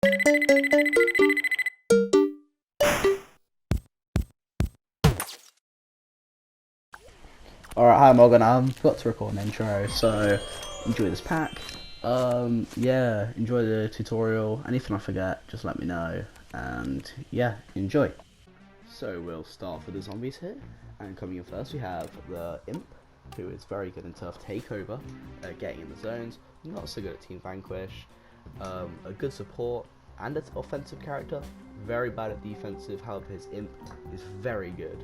Alright, hi Morgan, I forgot to record an intro, so enjoy this pack. Yeah, enjoy the tutorial. Anything I forget, just let me know. And yeah, enjoy. So we'll start with the zombies here. And coming in first we have the Imp, who is very good in turf takeover, getting in the zones, not so good at Team Vanquish, a good support and an offensive character, very bad at defensive, however his Imp is very good.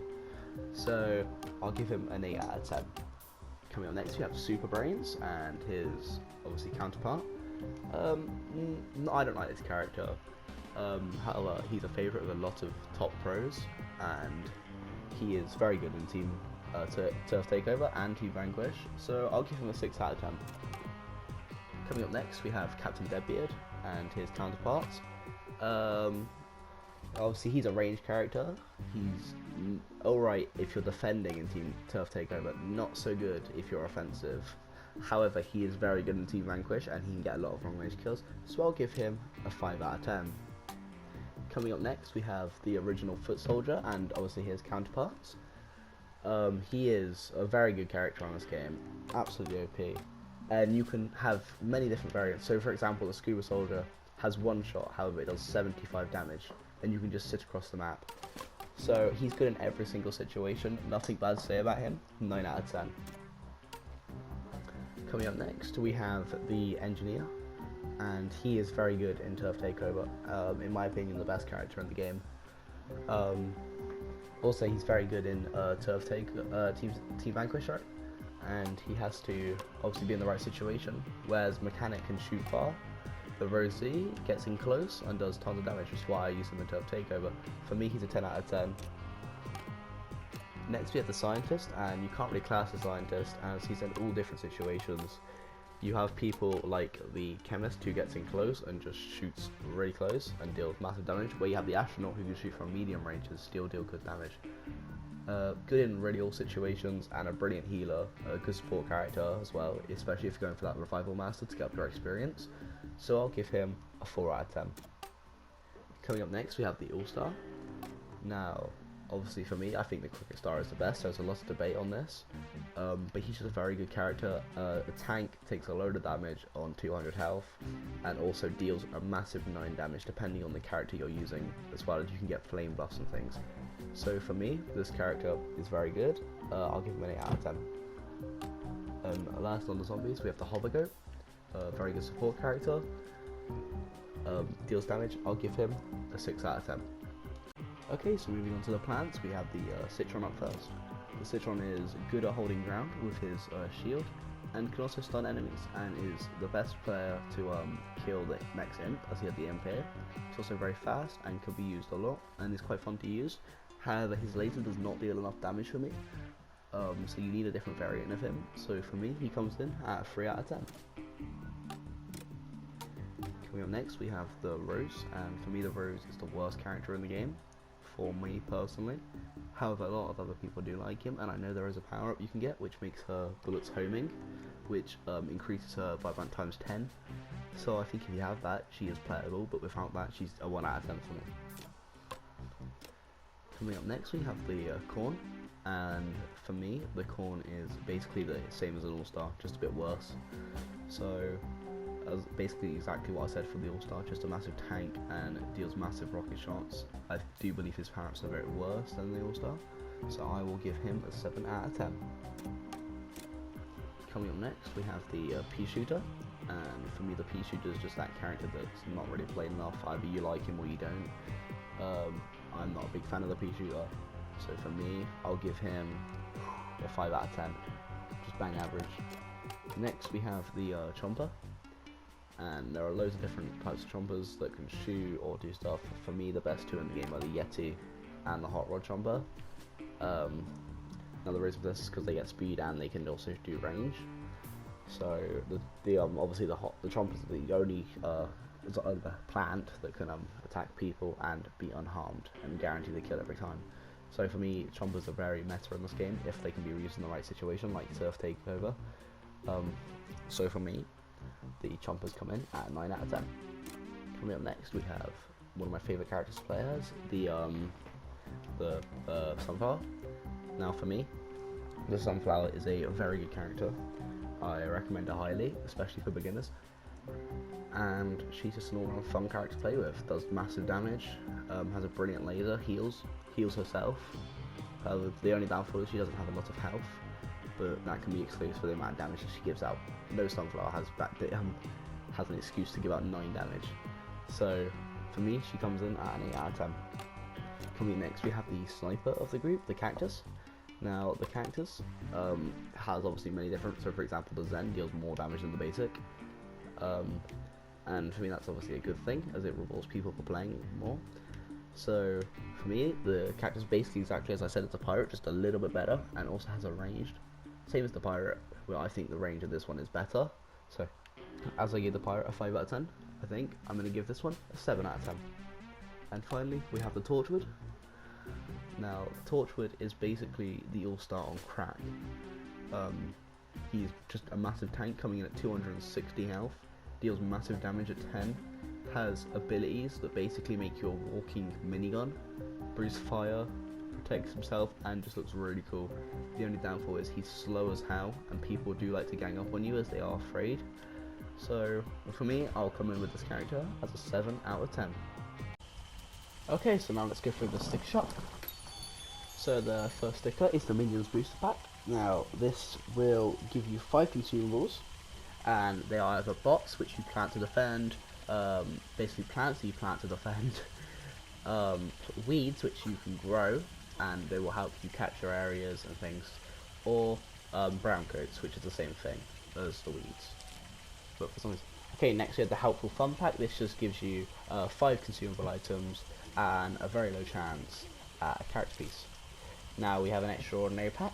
So I'll give him an 8 out of 10. Coming up next we have Super Brains and his obviously counterpart. I don't like this character. However, he's a favourite with a lot of top pros, and he is very good in Team Turf Takeover and Team Vanquish. So I'll give him a 6 out of 10. Coming up next we have Captain Deadbeard and his counterparts. Obviously he's a ranged character. He's alright if you're defending in Team Turf Takeover, not so good if you're offensive. However, he is very good in Team Vanquish and he can get a lot of long range kills, so I'll give him a 5 out of 10. Coming up next we have the original Foot Soldier and obviously his counterparts. He is a very good character on this game, absolutely OP, and you can have many different variants. So for example, the Scuba Soldier has one shot, however it does 75 damage, and you can just sit across the map. So he's good in every single situation, nothing bad to say about him, 9 out of 10. Coming up next we have the Engineer, and he is very good in Turf Takeover, in my opinion the best character in the game. Also he's very good in Team Vanquish, right? And he has to obviously be in the right situation, whereas Mechanic can shoot far. The Rosie gets in close and does tons of damage, which is why I use him in Turf Takeover. For me, he's a 10 out of 10. Next we have the Scientist, and you can't really class the Scientist as he's in all different situations. You have people like the Chemist who gets in close and just shoots really close and deals massive damage, where you have the Astronaut who can shoot from medium range and still deal good damage. Good in really all situations, and a brilliant healer, a good support character as well, especially if you're going for that Revival Master to get up your experience. So I'll give him a 4 out of 10. Coming up next we have the All-Star. Now, obviously for me, I think the Cricket Star is the best. There's a lot of debate on this, but he's just a very good character. A tank takes a load of damage on 200 health, and also deals a massive 9 damage depending on the character you're using, as well as you can get flame buffs and things. So for me, this character is very good. I'll give him an 8 out of 10. Last on the zombies, we have the Hovergoat. Very good support character, deals damage. I'll give him a 6 out of 10. Okay, so moving on to the plants, we have the Citron up first. The Citron is good at holding ground with his shield, and can also stun enemies, and is the best player to kill the next Imp, as he had the Imp here. He's also very fast and can be used a lot, and is quite fun to use. However, his laser does not deal enough damage for me, so you need a different variant of him. So for me, he comes in at a 3 out of 10. Coming up next we have the Rose, and for me the Rose is the worst character in the game, for me personally. However, a lot of other people do like him, and I know there is a power up you can get which makes her bullets homing, which increases her by about times 10. So I think if you have that, she is playable, but without that she's a 1 out of 10 for me. Coming up next we have the Corn, and for me the Corn is basically the same as an All-Star, just a bit worse. So basically exactly what I said for the All-Star, just a massive tank and deals massive rocket shots. I do believe his power-ups are very worse than the All-Star, so I will give him a 7 out of 10. Coming up next we have the Pea Shooter, and for me the Pea Shooter is just that character that's not really played enough. Either you like him or you don't. I'm not a big fan of the Pea Shooter, so for me I'll give him a 5 out of 10, just bang average. Next we have the Chomper, and there are loads of different types of Chompers that can shoot or do stuff. For me the best two in the game are the Yeti and the Hot Rod Chomper. Now the reason for this is because they get speed and they can also do range. So obviously the Chomper is the only plant that can attack people and be unharmed and guarantee the kill every time. So for me, Chompers are very meta in this game if they can be used in the right situation, like Turf Takeover. So for me, the Chompers come in at 9 out of 10. Coming up next, we have one of my favourite characters to play as, the Sunflower. Now for me, the Sunflower is a very good character. I recommend her highly, especially for beginners. And she's just an all-round fun character to play with. Does massive damage, has a brilliant laser, heals herself. The only downfall is she doesn't have a lot of health, but that can be excused for the amount of damage that she gives out. No Sunflower has an excuse to give out 9 damage. So for me, she comes in at an 8 out of 10. Coming next, we have the sniper of the group, the Cactus. Now the Cactus has obviously many different. So for example, the Zen deals more damage than the basic. And for me that's obviously a good thing, as it rewards people for playing more. So for me, the Cactus basically exactly as I said, it's a pirate, just a little bit better, and also has a ranged. Same as the pirate, well, I think the range of this one is better. So as I gave the pirate a 5 out of 10, I think I'm going to give this one a 7 out of 10. And finally, we have the Torchwood. Now, Torchwood is basically the all-star on crack. He's just a massive tank coming in at 260 health, deals massive damage at 10, has abilities that basically make you a walking minigun, breathes fire, protects himself, and just looks really cool. The only downfall is he's slow as hell, and people do like to gang up on you as they are afraid. So for me, I'll come in with this character as a 7 out of 10. Okay, so now let's go through the sticker shop. So the first sticker is the Minions Booster Pack. Now this will give you 5 consumables, and they are either bots, which you plant to defend, basically plants that you plant to defend, weeds, which you can grow, and they will help you capture areas and things, or brown coats, which is the same thing as the weeds. But for some reason. Okay, next we have the Helpful Fun Pack. This just gives you 5 consumable items and a very low chance at a character piece. Now we have an Extraordinary Pack.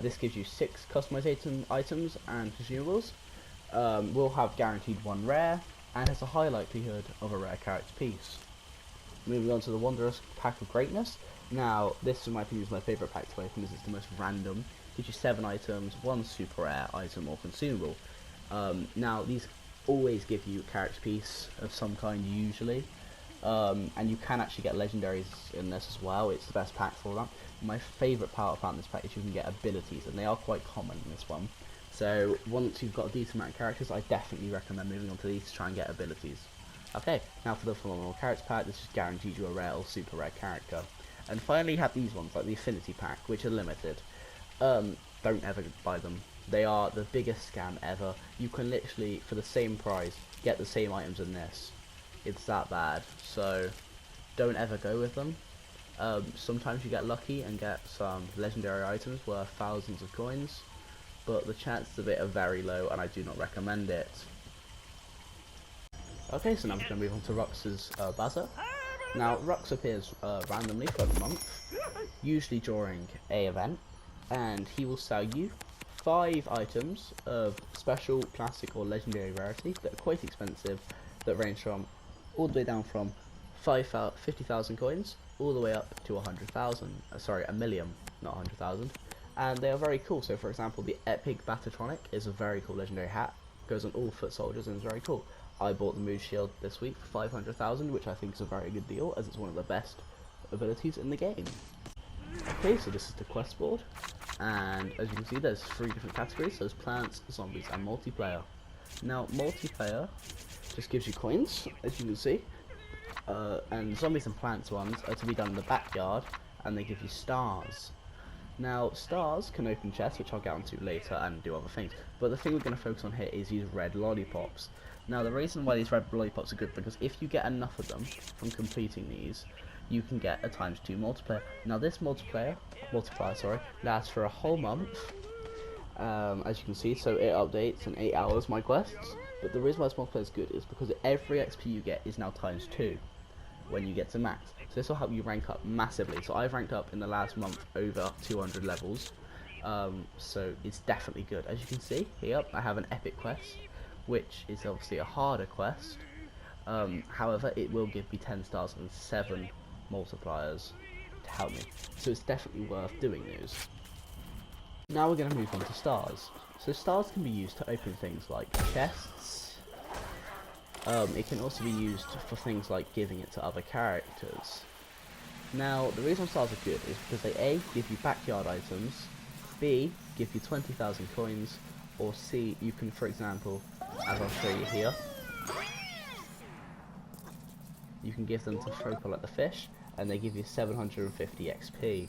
This gives you 6 customized items and consumables. Will have guaranteed 1 rare, and has a high likelihood of a rare character piece. Moving on to the Wondrous Pack of Greatness. Now this in my opinion is my favourite pack to open, as it's the most random. Gives you 7 items, 1 super rare item or consumable. Now these always give you a character piece of some kind usually, and you can actually get legendaries in this as well. It's the best pack for that. My favourite part about this pack is you can get abilities, and they are quite common in this one. So once you've got a decent amount of characters, I definitely recommend moving on to these to try and get abilities. Okay, now for the Phenomenal Character Pack, this just guarantees you a rare or super rare character. And finally you have these ones, like the Affinity Pack, which are limited. Don't ever buy them. They are the biggest scam ever. You can literally, for the same price, get the same items in this. It's that bad, so don't ever go with them. Sometimes you get lucky and get some legendary items worth thousands of coins, but the chances of it are very low, and I do not recommend it. Okay, so now we're going to move on to Rux's Baza. Now, Rux appears randomly for a month, usually during a event, and he will sell you 5 items of special, classic, or legendary rarity that are quite expensive, that range from all the way down from 50,000 coins all the way up to 100,000. Sorry, a million, not 100,000. And they are very cool. So, for example, the Epic Batatronic is a very cool legendary hat. Goes on all foot soldiers and is very cool. I bought the Mood Shield this week for 500,000, which I think is a very good deal, as it's one of the best abilities in the game. Okay, so this is the quest board, and as you can see, there's 3 different categories. There's plants, zombies, and multiplayer. Now, multiplayer just gives you coins, as you can see, and zombies and plants ones are to be done in the backyard, and they give you stars. Now, stars can open chests, which I'll get onto later, and do other things, but the thing we're going to focus on here is these red lollipops. Now, the reason why these red lollipops are good, because if you get enough of them from completing these, you can get a ×2 multiplier. Now, this multiplier, lasts for a whole month, as you can see, so it updates in 8 hours, my quests. But the reason why this multiplier is good is because every XP you get is now ×2 when you get to max. So this will help you rank up massively. So I've ranked up in the last month over 200 levels, so it's definitely good. As you can see here, I have an epic quest, which is obviously a harder quest. However, it will give me 10 stars and 7 multipliers to help me, so it's definitely worth doing those. Now we're going to move on to stars. So stars can be used to open things like chests, It can also be used for things like giving it to other characters. Now, the reason stars are good is because they A, give you backyard items, B, give you 20,000 coins, or C, you can, for example, as I'll show you here, you can give them to folk like the fish, and they give you 750 XP.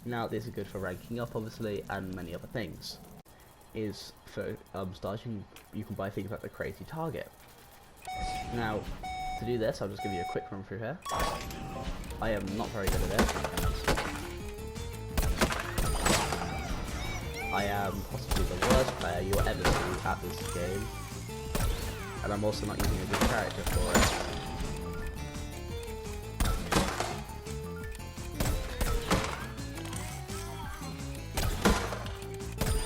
Now, this is good for ranking up, obviously, and many other things. Is for stars, you can buy things like the crazy target. Now, to do this, I'll just give you a quick run through here. I am not very good at it. I am possibly the worst player you'll ever see at this game, and I'm also not using a good character for it.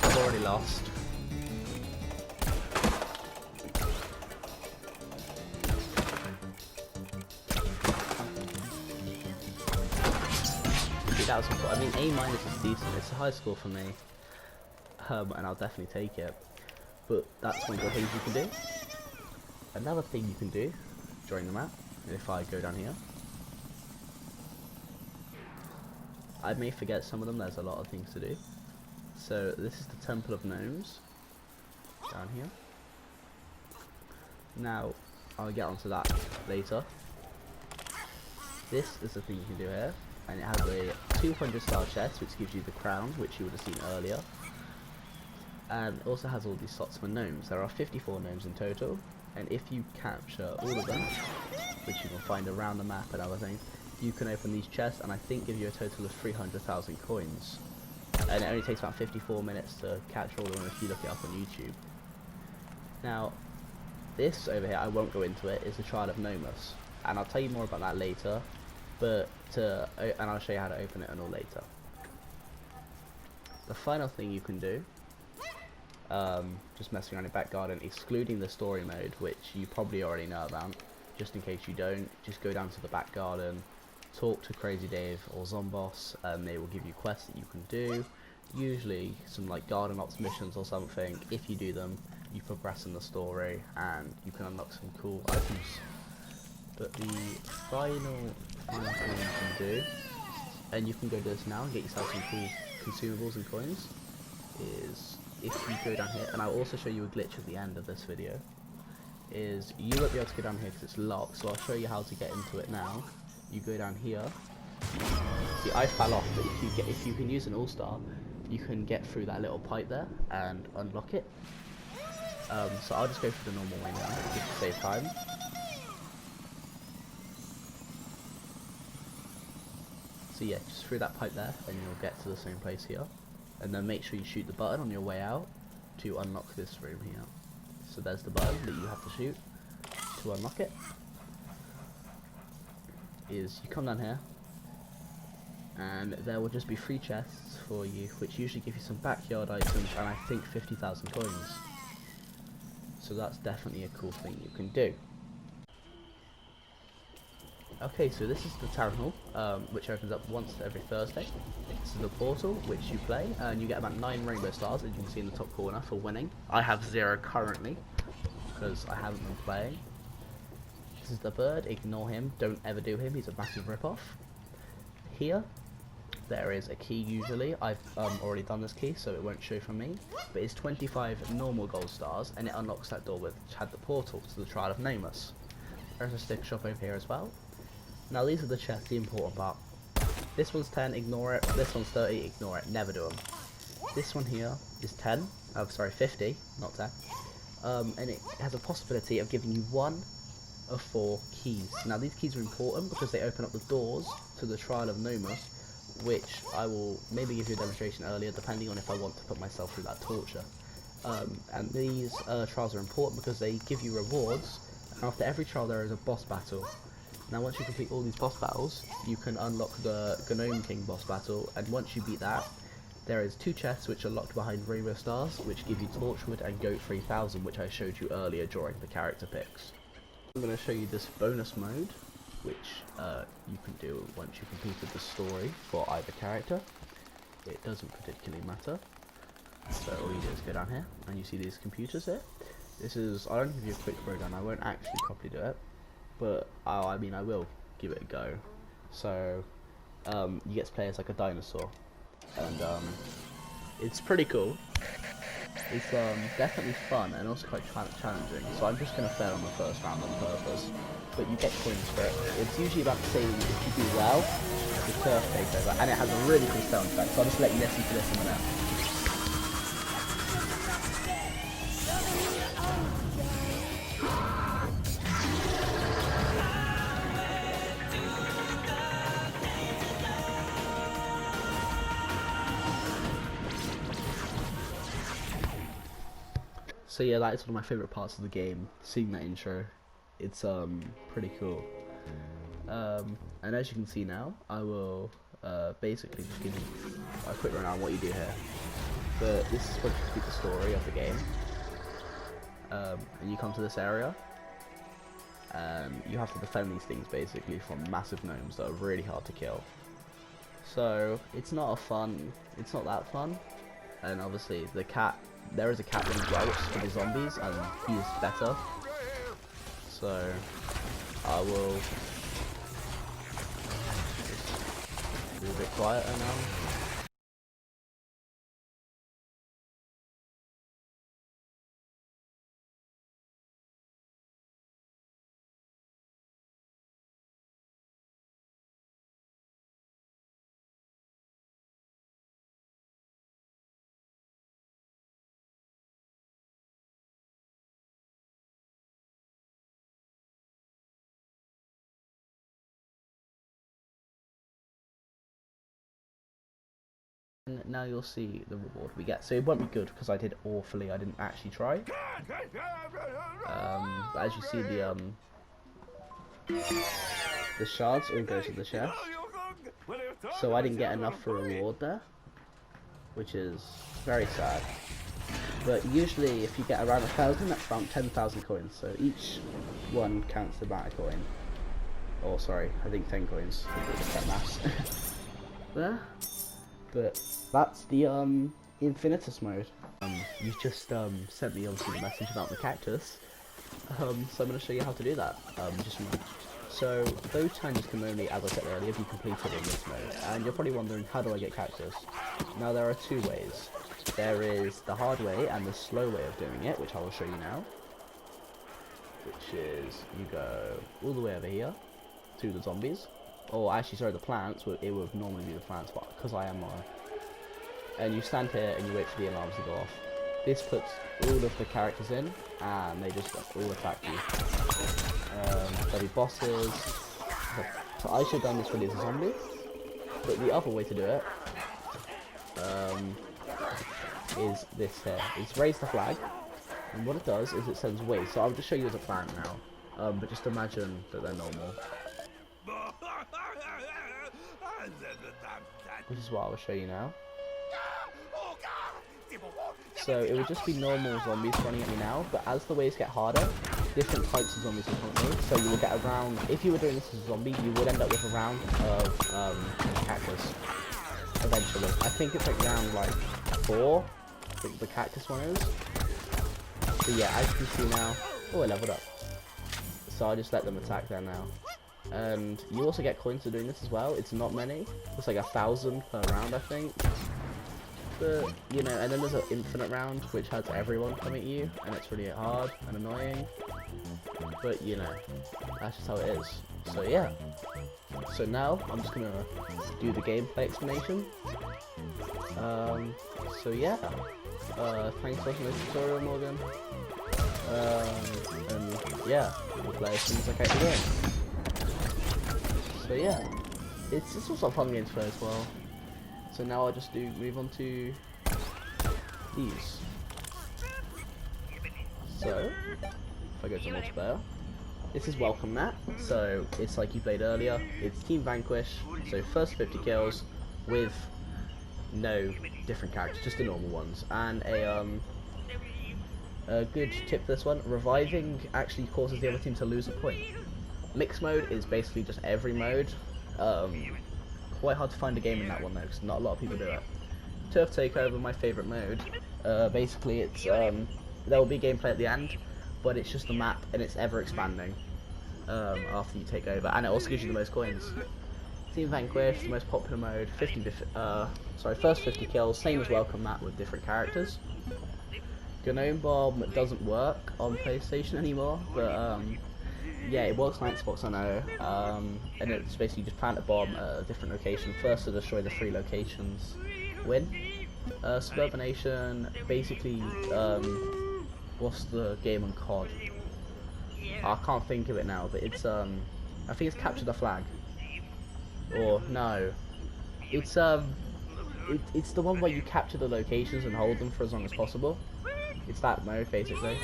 I've already lost. That was, I mean, A- is decent. It's a high score for me, and I'll definitely take it. But that's one of the things you can do. Another thing you can do during the map, if I go down here, I may forget some of them. There's a lot of things to do. So this is the Temple of Gnomes down here. Now I'll get onto that later. This is the thing you can do here. And it has a 200 star chest, which gives you the crown, which you would have seen earlier. And it also has all these slots for gnomes. There are 54 gnomes in total, and if you capture all of them, which you can find around the map and other things, you can open these chests, and I think give you a total of 300,000 coins. And it only takes about 54 minutes to capture all of them if you look it up on YouTube. Now, this over here, I won't go into it, is the Trial of Gnomus, and I'll tell you more about that later. And I'll show you how to open it and all later. The final thing you can do, just messing around in back garden, excluding the story mode, which you probably already know about. Just in case you don't, just go down to the back garden, talk to Crazy Dave or Zomboss, and they will give you quests that you can do. Usually some like garden ops missions or something. If you do them, you progress in the story and you can unlock some cool items. But the final thing you can do, and you can go to this now and get yourself some cool consumables and coins, is if you go down here, and I'll also show you a glitch at the end of this video, is you won't be able to go down here because it's locked, so I'll show you how to get into it now. You go down here, see I fell off, but if you can use an all-star, you can get through that little pipe there and unlock it. So I'll just go through the normal way now, just to save time. So yeah, just through that pipe there and you'll get to the same place here, and then make sure you shoot the button on your way out to unlock this room here. So there's the button that you have to shoot to unlock it. Is you come down here and there will just be 3 chests for you, which usually give you some backyard items and I think 50,000 coins. So that's definitely a cool thing you can do. Okay, so this is the Town Hall, which opens up once every Thursday. This is the portal, which you play, and you get about 9 rainbow stars, as you can see in the top corner, for winning. I have 0 currently, because I haven't been playing. This is the bird, ignore him, don't ever do him, he's a massive rip-off. Here, there is a key usually. I've already done this key, so it won't show for me, but it's 25 normal gold stars, and it unlocks that door which had the portal to the Trial of Gnomus. There's a sticker shop over here as well. Now these are the chests, the important part. This one's 10, ignore it. This one's 30, ignore it. Never do them. This one here is 10. Oh, sorry, 50, not 10. And it has a possibility of giving you 1 of 4 keys. Now these keys are important because they open up the doors to the Trial of Gnomus, which I will maybe give you a demonstration earlier, depending on if I want to put myself through that torture. And these trials are important because they give you rewards. And after every trial there is a boss battle. Now once you complete all these boss battles, you can unlock the Gnome King boss battle, and once you beat that, there is 2 chests which are locked behind rainbow stars, which give you Torchwood and Goat 3000, which I showed you earlier during the character picks. I'm going to show you this bonus mode, which you can do once you've completed the story for either character. It doesn't particularly matter. So all you do is go down here, and you see these computers here. this is, I'll only give you a quick rundown. I won't actually properly do it, but I mean I will give it a go. So you get to play as like a dinosaur, and it's pretty cool. It's definitely fun and also quite challenging. So I'm just gonna fail on the first round on purpose, but you get coins for it. It's usually about the same if you do well, the turf takes over, and it has a really cool sound effect. So I'll just let you listen to this in a minute. So yeah, that is one of my favourite parts of the game, seeing that intro. It's pretty cool. And as you can see now, I will basically just give you a quick rundown on what you do here. But this is supposed to be the story of the game. And you come to this area, and you have to defend these things basically from massive gnomes that are really hard to kill. So it's not that fun. And obviously the cat, there is a cat one as well, which is for the zombies, and he is better. So I will just be a bit quieter now. And now you'll see the reward we get. So it won't be good because I did awfully. I didn't actually try. But as you see, the shards all go to the chest. So I didn't get enough for a reward there, which is very sad. But usually, if you get around 1,000, that's around 10,000 coins. So each one counts the amount of coin. Or sorry, I think 10 coins. Maths. There. But that's the infinitus mode. You just sent me obviously the message about the cactus. So I'm going to show you how to do that. So those challenges can only, as I said earlier, be completed in this mode. And you're probably wondering, how do I get cactus? Now there are two ways. There is the hard way and the slow way of doing it, which I will show you now. Which is, you go all the way over here to the zombies. Or actually, sorry, the plants. It would normally be the plants, but because I am on. And you stand here and you wait for the alarms to go off. This puts all of the characters in, and they just all attack you. There'll be bosses. So I should have done this really as a zombie. But the other way to do it is this here. It's raise the flag, and what it does is it sends waves. So I'll just show you as a plant now. But just imagine that they're normal. Which is what I will show you now. So it would just be normal zombies running at me now, but as the waves get harder, different types of zombies will come at me. So you will get a round, if you were doing this as a zombie, you would end up with a round of cactus, eventually. I think it's like round like 4, the cactus one is. So yeah, as you can see now, oh I leveled up. So I just let them attack there now. And you also get coins for doing this as well. It's not many. It's like 1,000 per round, I think. But, you know, and then there's an infinite round, which has everyone come at you, and it's really hard and annoying. But, you know, that's just how it is. So, yeah. So now, I'm just gonna do the gameplay explanation. So, yeah. Thanks for watching this tutorial, Morgan. And, yeah, we'll play as soon as I catch the game. So yeah, it's also a fun game to play as well. So now I'll just move on to these. So if I go to multiplayer, this is welcome mat. So it's like you played earlier. It's Team Vanquish. So first 50 kills with no different characters, just the normal ones. And a good tip for this one: reviving actually causes the other team to lose a point. Mixed mode is basically just every mode. Quite hard to find a game in that one though, because not a lot of people do it. Turf Takeover, my favourite mode. Basically, it's there will be gameplay at the end, but it's just a map and it's ever expanding after you take over, and it also gives you the most coins. Team Vanquish, the most popular mode, first 50 kills, same as Welcome Map with different characters. Gnome Bomb doesn't work on PlayStation anymore, but yeah, it works on Xbox, I know, and it's basically just plant a bomb at a different location, first to destroy the 3 locations, win. Suburbanation, basically, what's the game on COD? I can't think of it now, but it's, I think it's Capture the Flag. Or, no. It's the one where you capture the locations and hold them for as long as possible. It's that mode, basically.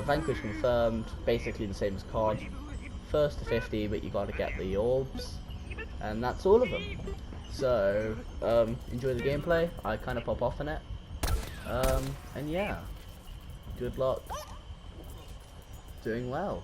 Vanquish confirmed, basically the same as COD. First to 50, but you gotta get the orbs. And that's all of them. So, enjoy the gameplay. I kind of pop off in it. And yeah. Good luck doing well.